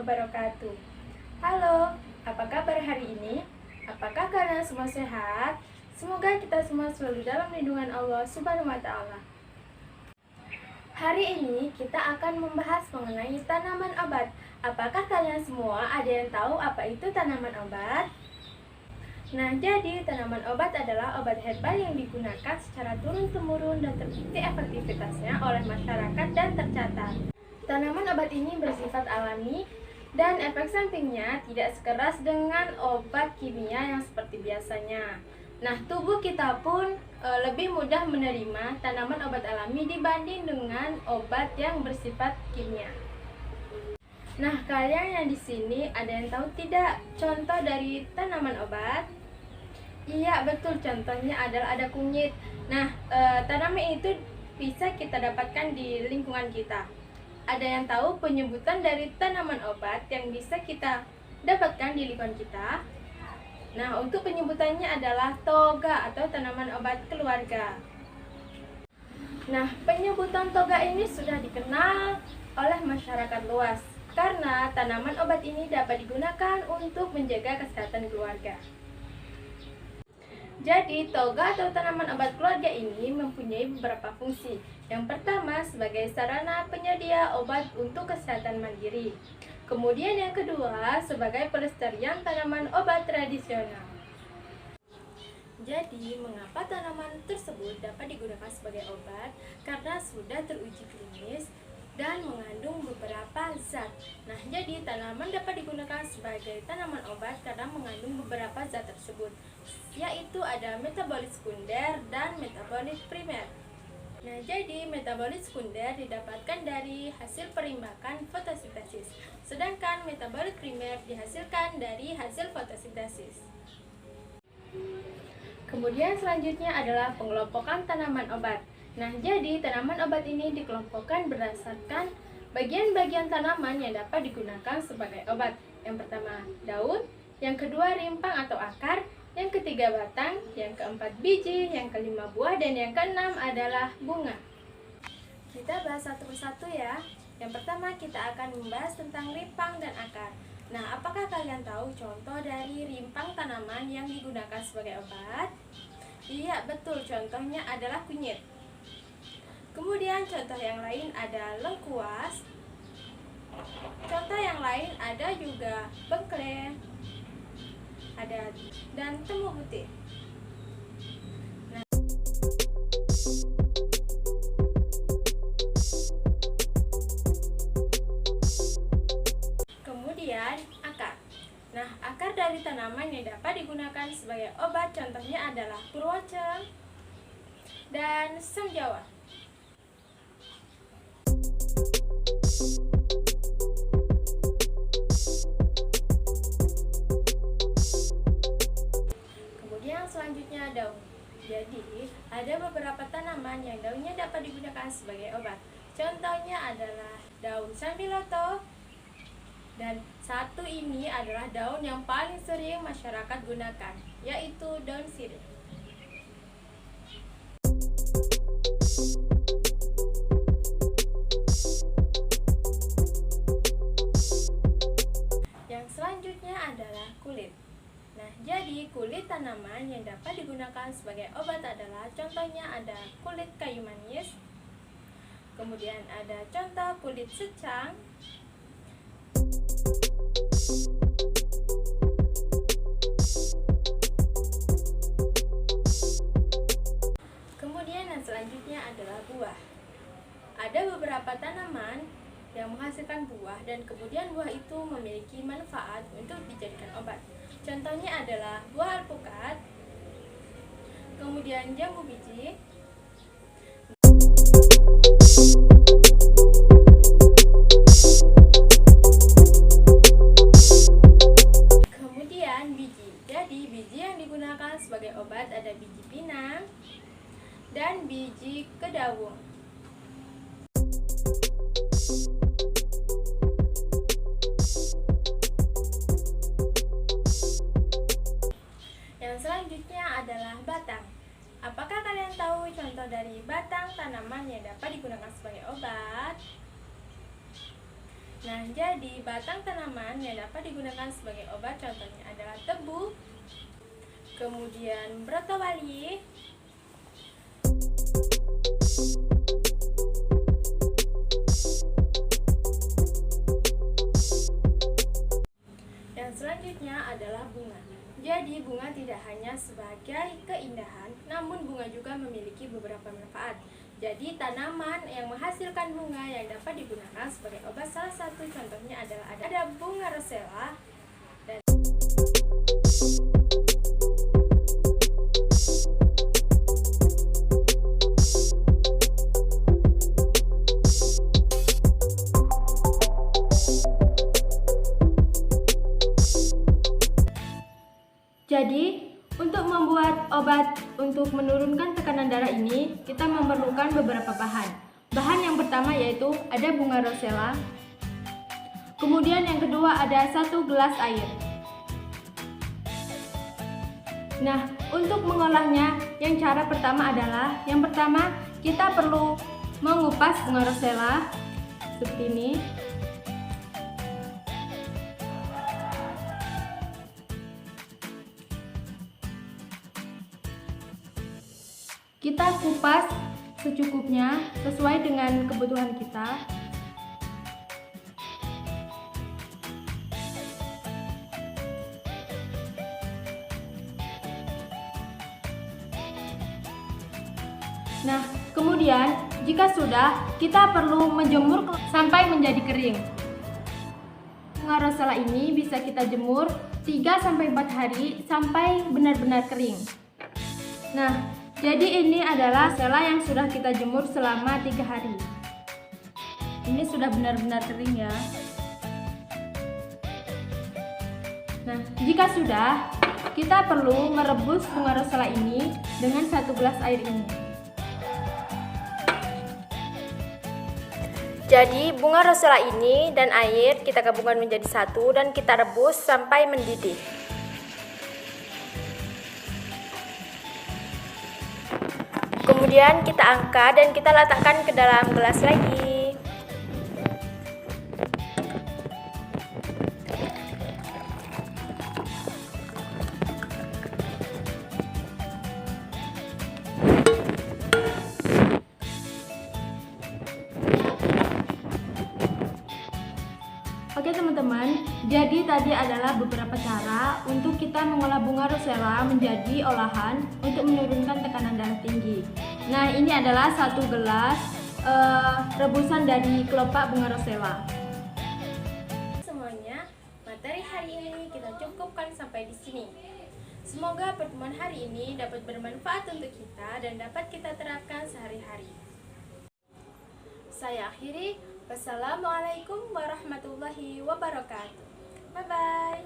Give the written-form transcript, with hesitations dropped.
wabarakatuh. Halo, apa kabar hari ini? Apakah kalian semua sehat? Semoga kita semua selalu dalam lindungan Allah Subhanahu wa Ta'ala. Hari ini kita akan membahas mengenai tanaman obat. Apakah kalian semua ada yang tahu apa itu tanaman obat? Nah, jadi tanaman obat adalah obat herbal yang digunakan secara turun-temurun dan terbukti efektivitasnya oleh masyarakat dan tercatat. Tanaman obat ini bersifat alami dan efek sampingnya tidak sekeras dengan obat kimia yang seperti biasanya. Nah, tubuh kita pun lebih mudah menerima tanaman obat alami dibanding dengan obat yang bersifat kimia. Nah, kalian yang di sini ada yang tahu tidak contoh dari tanaman obat? Iya, betul. Contohnya adalah ada kunyit. Nah, tanaman itu bisa kita dapatkan di lingkungan kita. Ada yang tahu penyebutan dari tanaman obat yang bisa kita dapatkan di lingkungan kita? Nah, untuk penyebutannya adalah toga atau tanaman obat keluarga. Nah, penyebutan toga ini sudah dikenal oleh masyarakat luas karena tanaman obat ini dapat digunakan untuk menjaga kesehatan keluarga. Jadi, toga atau tanaman obat keluarga ini mempunyai beberapa fungsi. Yang pertama, sebagai sarana penyedia obat untuk kesehatan mandiri. Kemudian yang kedua, sebagai pelestarian tanaman obat tradisional. Jadi, mengapa tanaman tersebut dapat digunakan sebagai obat? Karena sudah teruji klinis dan mengandung beberapa zat. Nah, jadi tanaman dapat digunakan sebagai tanaman obat karena mengandung beberapa zat tersebut, yaitu ada metabolit sekunder dan metabolit primer. Nah, jadi metabolit sekunder didapatkan dari hasil perimbakan fotosintesis, sedangkan metabolit primer dihasilkan dari hasil fotosintesis. Kemudian selanjutnya adalah pengelompokan tanaman obat. Nah, jadi tanaman obat ini dikelompokkan berdasarkan bagian-bagian tanaman yang dapat digunakan sebagai obat. Yang pertama, daun, yang kedua rimpang atau akar, yang ketiga batang, yang keempat biji, yang kelima buah, dan yang keenam adalah bunga. Kita bahas satu persatu ya. Yang pertama kita akan membahas tentang rimpang dan akar. Nah, apakah kalian tahu contoh dari rimpang tanaman yang digunakan sebagai obat? Iya, betul. Contohnya adalah kunyit. Kemudian contoh yang lain ada lengkuas. Contoh yang lain ada juga bengkleng, ada dan temu putih. Nah, kemudian akar. Nah, akar dari tanaman yang dapat digunakan sebagai obat contohnya adalah purwoceng dan sem Jawa. Selanjutnya daun. Jadi, ada beberapa tanaman yang daunnya dapat digunakan sebagai obat. Contohnya adalah daun sambiloto. Dan satu ini adalah daun yang paling sering masyarakat gunakan, yaitu daun sirih. Yang selanjutnya adalah kulit. Nah, jadi kulit tanaman yang dapat digunakan sebagai obat adalah contohnya ada kulit kayu manis, kemudian ada contoh kulit secang, kemudian yang selanjutnya adalah buah. Ada beberapa tanaman yang menghasilkan buah dan kemudian buah itu memiliki manfaat untuk dijadikan obat. Contohnya adalah buah alpukat, kemudian jambu biji, kemudian biji. Jadi biji yang digunakan sebagai obat ada biji pinang dan biji kedawung. Yang selanjutnya adalah batang. Apakah kalian tahu contoh dari batang tanaman yang dapat digunakan sebagai obat? Nah, jadi batang tanaman yang dapat digunakan sebagai obat contohnya adalah tebu, kemudian brotowali, yang selanjutnya adalah bunga. Jadi bunga tidak hanya sebagai keindahan, namun bunga juga memiliki beberapa manfaat. Jadi tanaman yang menghasilkan bunga yang dapat digunakan sebagai obat salah satu contohnya adalah ada bunga rosella dan jadi, untuk membuat obat untuk menurunkan tekanan darah ini, kita memerlukan beberapa bahan. Bahan yang pertama yaitu ada bunga rosella. Kemudian yang kedua ada 1 gelas air. Nah, untuk mengolahnya, yang cara pertama adalah, yang pertama kita perlu mengupas bunga rosella seperti ini. Kita kupas secukupnya sesuai dengan kebutuhan kita. Nah, kemudian jika sudah, kita perlu menjemur sampai menjadi kering. Bunga rosella ini bisa kita jemur 3-4 hari sampai benar-benar kering. Nah, jadi ini adalah rosella yang sudah kita jemur selama 3 hari. Ini sudah benar-benar kering ya. Nah, jika sudah, kita perlu merebus bunga rosella ini dengan 1 gelas air ini. Jadi bunga rosella ini dan air kita gabungkan menjadi satu dan kita rebus sampai mendidih. Kemudian kita angkat dan kita letakkan ke dalam gelas lagi. Oke teman-teman, jadi tadi adalah beberapa cara untuk kita mengolah bunga rosella menjadi olahan untuk menurunkan tekanan darah tinggi. Nah, ini adalah 1 gelas rebusan dari kelopak bunga rosella. Semuanya, materi hari ini kita cukupkan sampai di sini. Semoga pertemuan hari ini dapat bermanfaat untuk kita dan dapat kita terapkan sehari-hari. Saya akhiri. Wassalamualaikum warahmatullahi wabarakatuh. Bye-bye.